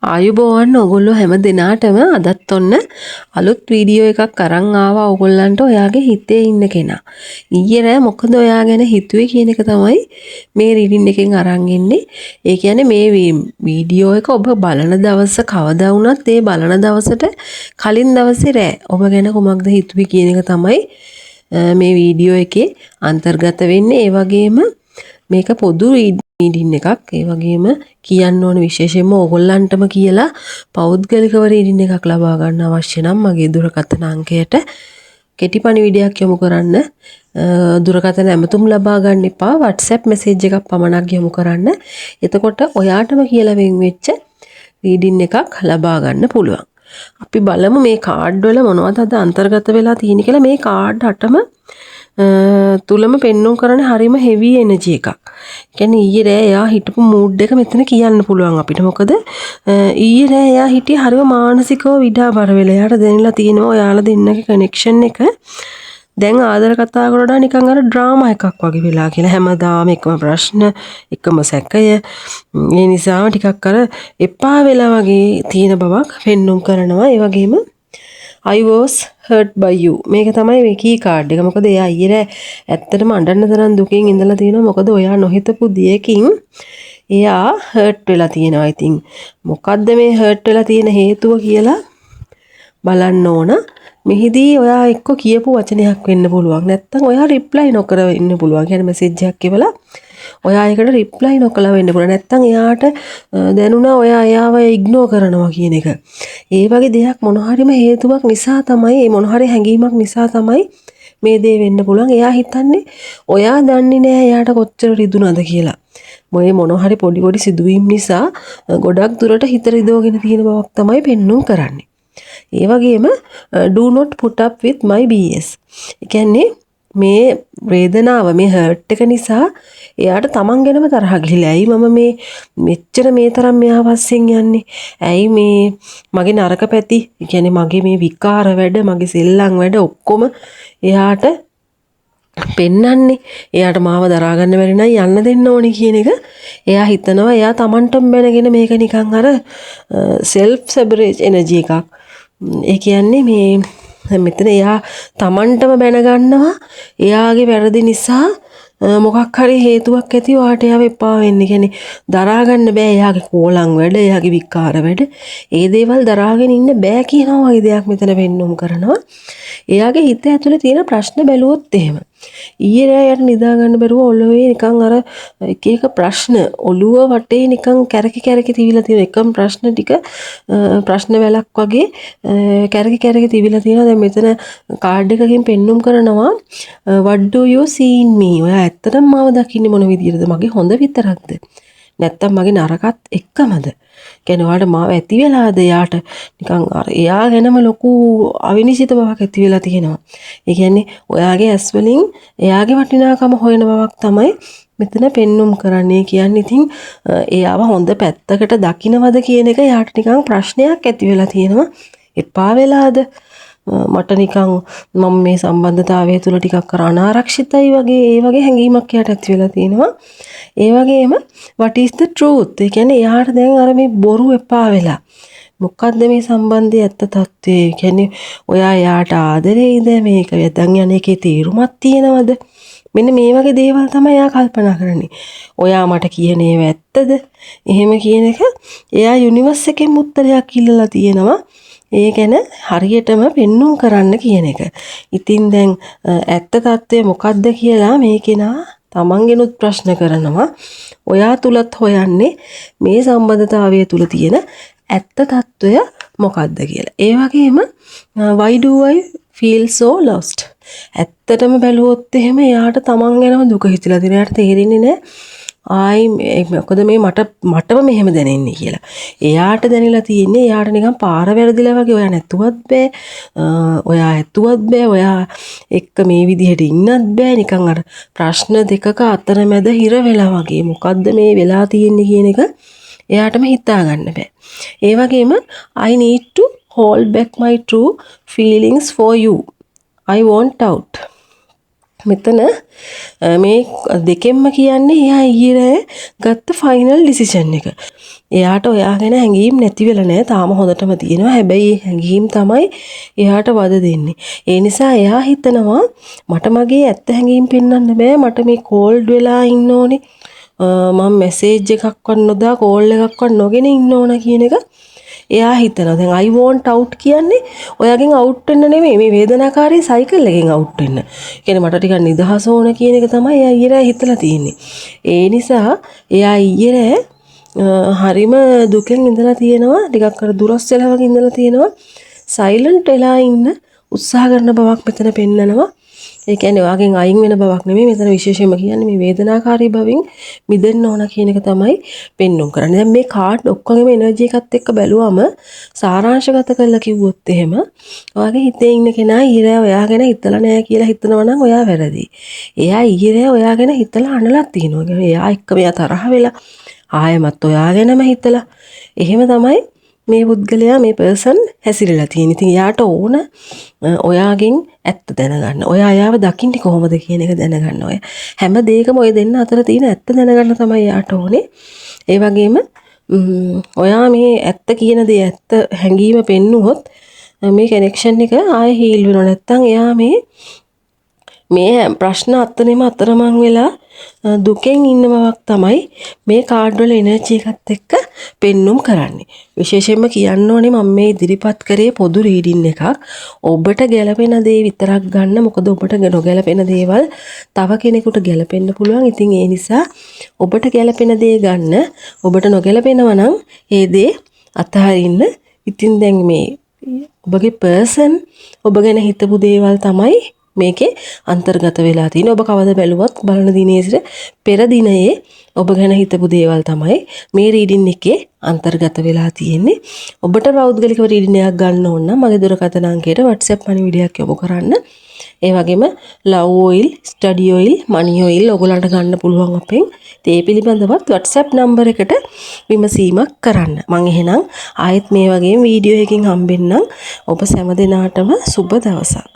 ආයුබෝවන් ඔයගොල්ලෝ හැම දිනාටම අදත් ඔන්න අලුත් වීඩියෝ එකක් අරන් ආවා ඔයගොල්ලන්ට ඔයාගේ හිතේ ඉන්න කෙනා. ඊයේ රෑ මොකද ඔයා ගැන හිතුවේ කියන එක තමයි මේ රීඩින් එකෙන් අරන් ඉන්නේ. ඒ කියන්නේ මේ වීඩියෝ එක ඔබ බලන දවස කවදා වුණත් ඒ බලන දවසට කලින් දවසේ රෑ ඔබ ගැන කොහොමද හිතුවේ කියන එක තමයි මේ වීඩියෝ එකේ අන්තර්ගත වෙන්නේ. ඒ වගේම මේක පොදු රීඩින් එකක්. ඒ වගේම කියන්න ඕන විශේෂයෙන්ම ඕගොල්ලන්ටම කියලා පෞද්ගලිකව රීඩින් එකක් ලබා ගන්න අවශ්‍ය නම් මගේ දුරකථන අංකයට කෙටි පණිවිඩයක් යොමු කරන්න. දුරකථන ඇමතුම් ලබා ගන්න එපා. WhatsApp මැසේජ් එකක් පමණක් යොමු කරන්න. එතකොට ඔයාටම කියලා වෙන් වෙච්ච රීඩින් එකක් ලබා ගන්න පුළුවන්. අපි බලමු මේ කාඩ් වල මොනවද අද අන්තර්ගත වෙලා තියෙන්නේ කියලා. මේ කාඩ් 8ම තුලම පෙන්නුම් කරන හරිම හෙවි එනර්ජි එකක්. කියන්නේ ඊයේ රෑ එයා හිටපු මූඩ් එක මෙතන කියන්න පුළුවන් අපිට. මොකද ඊයේ රෑ එයා හිටියේ හරිම මානසිකව විඩාබර වෙලා. එයාට දැනෙලා තියෙනවා ඔයාලා දෙන්නගේ කනෙක්ෂන් එක දැන් ආදර කතා කරලා නිකන් අර ඩ්‍රාමා එකක් වගේ වෙලා කියලා. හැමදාම එකම ප්‍රශ්න, එකම සැකය. ඒ නිසාම ටිකක් අර එපා වෙලා වගේ තියෙන බවක් පෙන්නුම් කරනවා. ඒ වගේම I was hurt by you. මේක තමයි මේ කී කාඩ් එක. මොකද එයා ඊයේ ඇත්තටම අඬන්න තරම් දුකින් ඉඳලා තියෙනවා. මොකද ඔයා නොහිතපු දෙයකින් එයා hurt වෙලා තියෙනවා. ඉතින් මොකද්ද මේ hurt වෙලා තියෙන හේතුව කියලා බලන්න ඕන. මෙහිදී ඔයා එක්ක කියපු වචනයක් වෙන්න පුළුවන්. නැත්තම් ඔයා රිප්ලයි නොකර ඉන්න පුළුවන්. කියන්නේ මැසේජ් එකක් කියලා ඔයා ඒකට රිප්ලයි නොකලා වෙන්න පුළුවන්. නැත්තම් එයාට දැනුණා ඔයා එයාව ඉග්නෝර් කරනවා කියන එක. ඒ වගේ දෙයක් මොන හරිම හේතුවක් නිසා තමයි, මේ මොන හරි හැඟීමක් නිසා තමයි මේ දේ වෙන්න පුළුවන්. එයා හිතන්නේ ඔයා දන්නේ නෑ එයාට කොච්චර රිදුනද කියලා. මොන හරි පොඩි සිදුවීම් නිසා ගොඩක් දුරට හිත රිදවගෙන තියෙන බවක් තමයි පෙන්නුම් කරන්නේ. ඒ වගේම do not put up with my BS. ඒ කියන්නේ මේ වේදනාව, මේ හර්ට් එක නිසා එයාට තමන් ගැනම තරහ ගිහිලා. ඇයි මම මේ මෙච්චර මේ තරම් මෙයා පස්සෙන් යන්නේ? ඇයි මේ මගේ නරක පැති, ඒ කියන්නේ මගේ මේ විකාර වැඩ, මගේ සෙල්ලම් වැඩ ඔක්කොම එයාට පෙන්නන්නේ. එයාට මාව දරා ගන්න බැරි නම් යන්න දෙන්න ඕනේ කියන එක එයා හිතනවා. එයා තමන්ටම බැනගෙන මේක නිකන් අර self sabotage energy එකක්. ඒ කියන්නේ මේ මෙතන එයා තමන්ටම බැන ගන්නවා එයාගේ වැරදි නිසා මොකක් හරි හේතුවක් ඇති වාට එයාව එපා වෙන්නේ. කියන්නේ දරා ගන්න බෑ එයාගේ කෝලම් වැඩ, එයාගේ විකාර වැඩ. ඒ දේවල් දරාගෙන ඉන්න බෑ කියනවා වගේ දෙයක් මෙතන වෙන්නුම් කරනවා. එයාගේ හිත ඇතුලේ තියෙන ප්‍රශ්න බැලුවොත් එහෙම ඊයේ රෑ යට නිදා ගන්න බැරුව ඔළුවේ නිකන් අර එක ප්‍රශ්න ඔළුව වටේ නිකන් කැරකි තිබිලා තියෙන එකම ප්‍රශ්න ටික ප්‍රශ්න වැලක් වගේ කැරකි තිබිලා තියෙනවා. දැන් මෙතන කාඩ් එකකින් පෙන්නුම් කරනවා what do you see in me? ඔයා ඇත්තටම මාව දකින්නේ මොන විදියටද? මගේ හොඳ විතරක්ද? නැත්තම් මගේ නරකත් එක්කමද? කියන්නේ ඔයාලට මාව ඇති වෙලාද? එයාට නිකන් අර එයා ගැනම ලොකු අවිනිශ්චිත බවක් ඇති වෙලා තියෙනවා. ඒ කියන්නේ ඔයාගේ ඇස් වලින් එයාගේ වටිනාකම හොයන බවක් තමයි මෙතන පෙන්නුම් කරන්නේ. කියන්නේ ඉතින් එයාව හොඳ පැත්තකට දකින්නවද කියන එක එයාට නිකන් ප්‍රශ්නයක් ඇති වෙලා තියෙනවා. එපා වෙලාද? මට නිකන් මම මේ සම්බන්ධතාවය තුල ටිකක් අනාරක්ෂිතයි වගේ ඒ වගේ හැඟීමක් එයාට ඇති වෙලා තියෙනවා. ඒ වගේම what is the truth? ඒ කියන්නේ එයාට දැන් අර මේ බොරු එපා වෙලා. මොකද්ද මේ සම්බන්ධයේ ඇත්ත తත්වේ? කියන්නේ ඔයා එයාට ආදරෙයිද? මේක වැදන් යන එකේ තීරුමක් තියෙනවද? මෙන්න මේ වගේ දේවල් තමයි එයා කල්පනා කරන්නේ. ඔයා මට කියන ඒවා ඇත්තද? එහෙම කියන එක එයා යුනිවර්ස් එකෙන් උත්තරයක් ඉල්ලලා තියෙනවා. ඒ ගැන හරියටම පෙන්නුම් කරන්න කියන එක. ඉතින් දැන් ඇත්ත తත්වය මොකද්ද කියලා මේ කෙනා තමන්ගෙනුත් ප්‍රශ්න කරනවා. ඔයා තුලත් හොයන්නේ මේ සම්බන්ධතාවය තුල තියෙන ඇත්ත తත්වය මොකද්ද කියලා. ඒ වගේම why do I feel so lost? ඇත්තටම බැලුවොත් එහෙම එයාට තමන් ගැනම දුක හිතිලා තියෙනවා. එයාට තේරෙන්නේ නැහැ මොකද මේ මටම මෙහෙම දැනෙන්නේ කියලා. එයාට දැනෙලා තියෙන්නේ එයාට නිකන් පාර වැරදිලා වගේ. ඔයා නැතුවත් බෑ. ඔයා ඇතුවත් බෑ. ඔයා එක්ක මේ විදිහට ඉන්නත් බෑ. නිකන් අර ප්‍රශ්න දෙකක අතරමැද හිර වෙලා වගේ. මොකද්ද මේ වෙලා තියෙන්නේ කියන එක එයාටම හිතා ගන්න බෑ. ඒ වගේම I need to hold back my true feelings for you. I want out. මෙතන මේ දෙකෙන්ම කියන්නේ එයා ඊයේ ගත්ත ෆයිනල් ඩිසිෂන් එක. එයාට ඔයා ගැන හැඟීම් නැති වෙලා නැහැ. තාම හොඳටම තියෙනවා. හැබැයි හැඟීම් තමයි එයාට වද දෙන්නේ. ඒ නිසා එයා හිතනවා මට මගේ ඇත්ත හැඟීම් පෙන්වන්න බෑ. මට මේ කෝල්ඩ් වෙලා ඉන්න ඕනේ. මම මැසේජ් එකක්වත් නොදා කෝල් එකක්වත් නොගෙන ඉන්න ඕන කියන එක එයා හිතනවා. දැන් I want out කියන්නේ ඔයාගෙන් අවුට් වෙන්න නෙමෙයි මේ වේදනාකාරී සයිකල් එකෙන් අවුට් වෙන්න. කියන්නේ මට ටිකක් නිදහස ඕන කියන එක තමයි එයා ඊයේ හිතලා තියෙන්නේ. ඒ නිසා එයා ඊයේ හරිම දුකෙන් ඉඳලා තියෙනවා. ටිකක් අර දුරස් වෙලා වගේ ඉඳලා තියෙනවා. සයිලන්ට් වෙලා ඉන්න උත්සාහ කරන බවක් මෙතන පෙන්නනවා. ඒ කියන්නේ ඔයාගෙන් අයින් වෙන බවක් නෙමෙයි මෙතන විශේෂයෙන්ම කියන්නේ මේ වේදනාකාරී බවින් මිදෙන්න ඕන කියන එක තමයි පෙන්වුම් කරන්නේ. දැන් මේ කාඩ් ඔක්කොගෙම එනර්ජි එකත් එක්ක බැලුවම සාරාංශගත කරලා කිව්වොත් එහෙම ඔයාගේ හිතේ ඉන්න කෙනා ඊරෑ ඔයා ගැන හිතලා නැහැ කියලා හිතනවා නම් ඔයා වැරදි. එයා ඊරෑ ඔයා ගැන හිතලා අනලක් තියෙනවා. එයා එක්ක මෙයා තරහ වෙලා ආයෙමත් ඔයා ගැනම හිතලා එහෙම තමයි මේ පුද්ගලයා මේ පර්සන් හැසිරෙලා තියෙන. ඉතින් යාට ඕන ඔයාගෙන් ඇත්ත දැනගන්න. ඔයා යාව දකින්නේ කොහොමද කියන එක දැනගන්න. ඔය හැම දෙයකම ඔය දෙන්න අතර තියෙන ඇත්ත දැනගන්න තමයි යාට ඕනේ. ඒ වගේම ඔයා මේ ඇත්ත කියන දේ ඇත්ත හැඟීම පෙන්නුවොත් මේ කනෙක්ෂන් එක ආයෙ හීල් වෙනව. නැත්තම් එයා මේ ප්‍රශ්න අතනෙම අතරමං වෙලා දුකෙන් ඉන්න බවක් තමයි මේ කාඩ් වල එනර්ජි එකත් එක්ක පෙන්눔 කරන්නේ. විශේෂයෙන්ම කියන්න ඕනේ මම මේ ඉදිරිපත් කරේ පොදු රීඩින් එකක්. ඔබට ගැළපෙන දේ විතරක් ගන්න. මොකද ඔබට නොගැළපෙන දේවල් තව කෙනෙකුට ගැළපෙන්න පුළුවන්. ඉතින් ඒ නිසා ඔබට ගැළපෙන දේ ගන්න. ඔබට නොගැළපෙනවා නම් ඒ දේ අතහරින්න. ඉතින් දැන් මේ ඔබගේ පර්සන් ඔබ ගැන හිතපු දේවල් තමයි මේකේ අන්තර්ගත වෙලා තියෙන්නේ. ඔබ කවද බැලුවත් බලන දිනේ සිට පෙර දිනයේ ඔබ ගැන හිතපු දේවල් තමයි මේ රීඩින් එකේ අන්තර්ගත වෙලා තියෙන්නේ. ඔබට පෞද්ගලිකව රීඩින් එකක් ගන්න ඕන නම් මගේ දුරකථන අංකයට WhatsApp පණිවිඩයක් යොමු කරන්න. ඒ වගේම ලව් ඔයිල්, ස්ටඩි ඔයිල්, මනි ඔයිල් ඔයගලන්ට ගන්න පුළුවන් අපෙන්. ඒ පිළිබඳවත් WhatsApp නම්බර එකට විමසීමක් කරන්න. මම එහෙනම් ආයෙත් මේ වගේ වීඩියෝ එකකින් හම්බෙන්නම්. ඔබ සෑම දිනාටම සුබ දවසක්.